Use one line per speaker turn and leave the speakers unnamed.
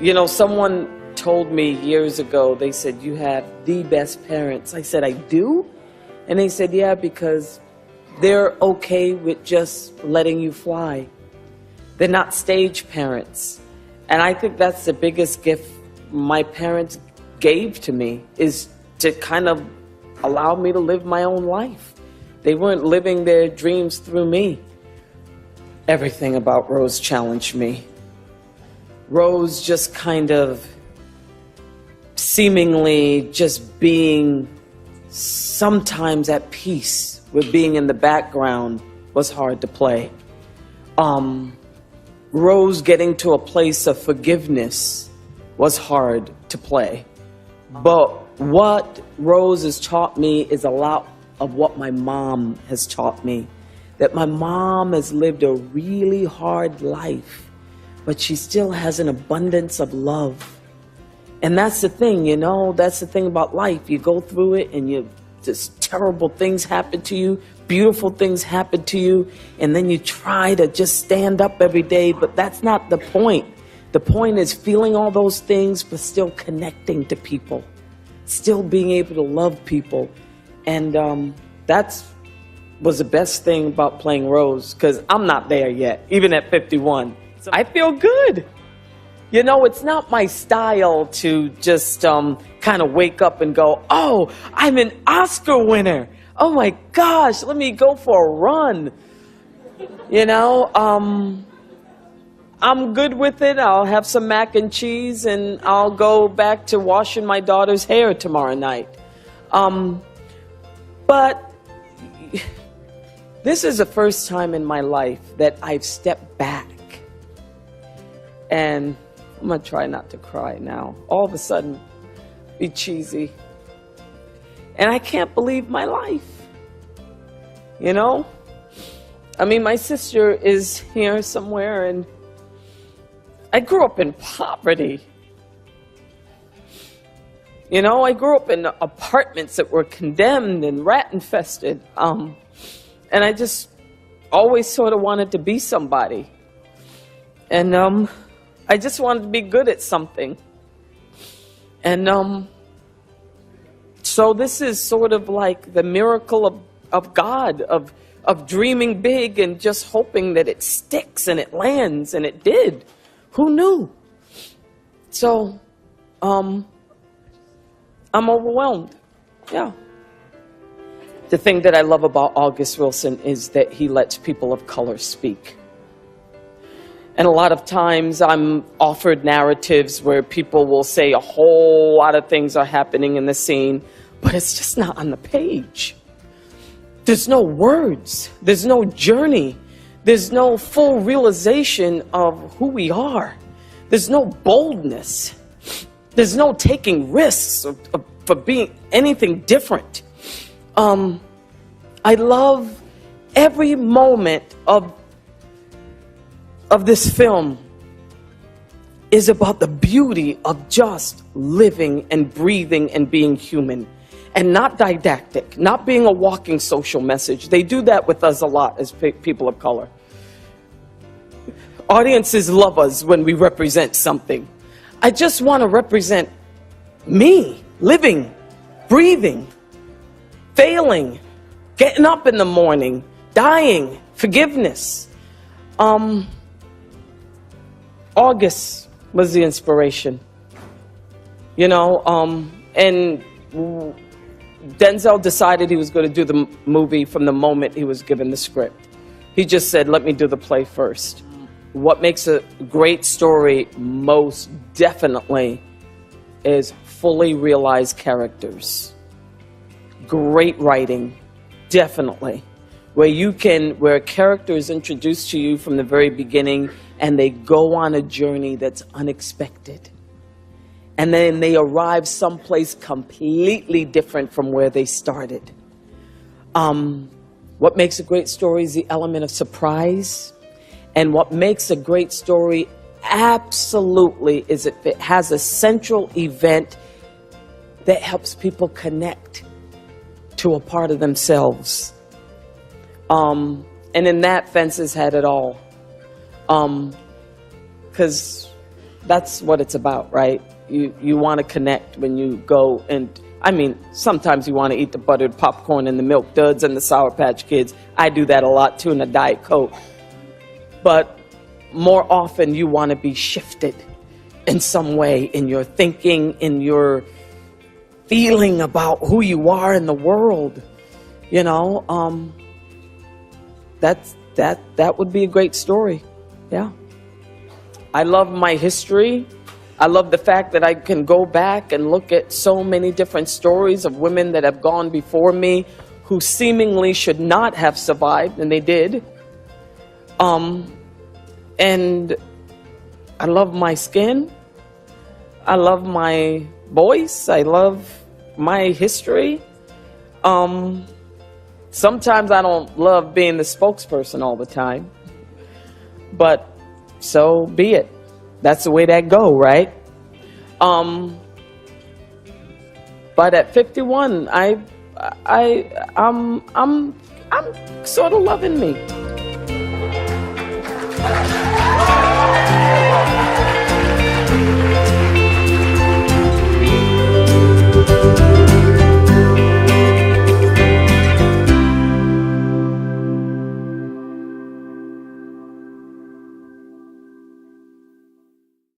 You know, someone told me years ago, they said, you have the best parents. I said, I do? And they said, yeah, because they're okay with just letting you fly. They're not stage parents. And I think that's the biggest gift my parents gave to me, is to kind of allow me to live my own life. They weren't living their dreams through me. Everything about Rose challenged me. Rose just kind of seemingly just being sometimes at peace with being in the background was hard to play. Rose getting to a place of forgiveness was hard to play. But what Rose has taught me is a lot of what my mom has taught me. That my mom has lived a really hard life, but she still has an abundance of love. And that's the thing, you know, that's the thing about life. You go through it and just terrible things happen to you, beautiful things happen to you, and then you try to just stand up every day, but that's not the point. The point is feeling all those things, but still connecting to people, still being able to love people. And was the best thing about playing Rose, because I'm not there yet, even at 51. So I feel good. You know, it's not my style to just kind of wake up and go, oh, I'm an Oscar winner. Oh my gosh, let me go for a run. You know, I'm good with it. I'll have some mac and cheese and I'll go back to washing my daughter's hair tomorrow night. But this is the first time in my life that I've stepped back. And I'm going to try not to cry now. All of a sudden, be cheesy. And I can't believe my life. You know? I mean, my sister is here somewhere, and I grew up in poverty. You know, I grew up in apartments that were condemned and rat-infested. And I just always sort of wanted to be somebody. And I just wanted to be good at something. And so this is sort of like the miracle of God, of dreaming big and just hoping that it sticks and it lands, and it did. Who knew? So I'm overwhelmed. Yeah. The thing that I love about August Wilson is that he lets people of color speak. And a lot of times I'm offered narratives where people will say a whole lot of things are happening in the scene, but it's just not on the page. There's no words. There's no journey. There's no full realization of who we are. There's no boldness. There's no taking risks for being anything different. I love every moment of this film is about the beauty of just living and breathing and being human, and not didactic, not being a walking social message. They do that with us a lot as people of color. Audiences love us when we represent something. I just want to represent me, living, breathing, failing, getting up in the morning, dying, forgiveness. August was the inspiration, you know, and Denzel decided he was going to do the movie from the moment he was given the script. He just said, let me do the play first. What makes a great story most definitely is fully realized characters. Great writing, definitely. Where a character is introduced to you from the very beginning and they go on a journey that's unexpected. And then they arrive someplace completely different from where they started. What makes a great story is the element of surprise. And what makes a great story absolutely is if it has a central event that helps people connect to a part of themselves. And in that, Fences had it all. Because that's what it's about, right? You want to connect when you go, and I mean, sometimes you want to eat the buttered popcorn and the milk duds and the Sour Patch Kids. I do that a lot too, and a Diet Coke. But more often you want to be shifted in some way in your thinking, in your feeling about who you are in the world. You know, that would be a great story. Yeah. I love my history. I love the fact that I can go back and look at so many different stories of women that have gone before me who seemingly should not have survived, and they did. And I love my skin. I love my voice. I love my history. Sometimes I don't love being the spokesperson all the time, but so be it. That's the way that go, right? But at 51, I'm sort of loving me.